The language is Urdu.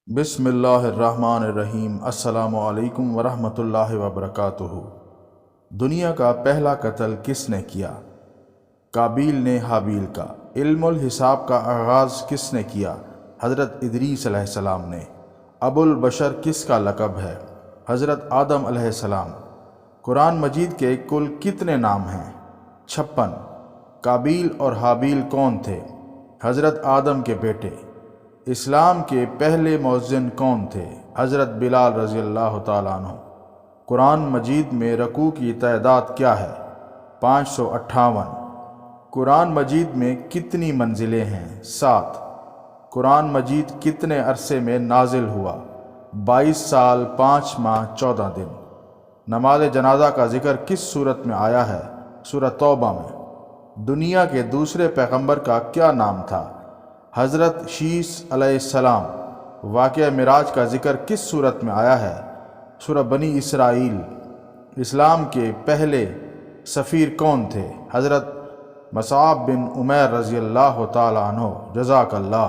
بسم اللہ الرحمن الرحیم۔ السلام علیکم ورحمۃ اللہ وبرکاتہ۔ دنیا کا پہلا قتل کس نے کیا؟ قابیل نے حابیل کا۔ علم الحساب کا آغاز کس نے کیا؟ حضرت ادریس علیہ السلام نے۔ ابو البشر کس کا لقب ہے؟ حضرت آدم علیہ السلام۔ قرآن مجید کے کل کتنے نام ہیں؟ 56۔ قابیل اور حابیل کون تھے؟ حضرت آدم کے بیٹے۔ اسلام کے پہلے مؤذن کون تھے؟ حضرت بلال رضی اللہ تعالیٰ عنہ۔ قرآن مجید میں رکوع کی تعداد کیا ہے؟ 558۔ قرآن مجید میں کتنی منزلیں ہیں؟ 7۔ قرآن مجید کتنے عرصے میں نازل ہوا؟ 22 سال 5 ماہ 14 دن۔ نماز جنازہ کا ذکر کس صورت میں آیا ہے؟ سورہ توبہ میں۔ دنیا کے دوسرے پیغمبر کا کیا نام تھا؟ حضرت شیس علیہ السلام۔ واقعہ معراج کا ذکر کس صورت میں آیا ہے؟ سورہ بنی اسرائیل۔ اسلام کے پہلے سفیر کون تھے؟ حضرت مصعب بن عمیر رضی اللہ تعالیٰ عنہ۔ جزاک اللہ۔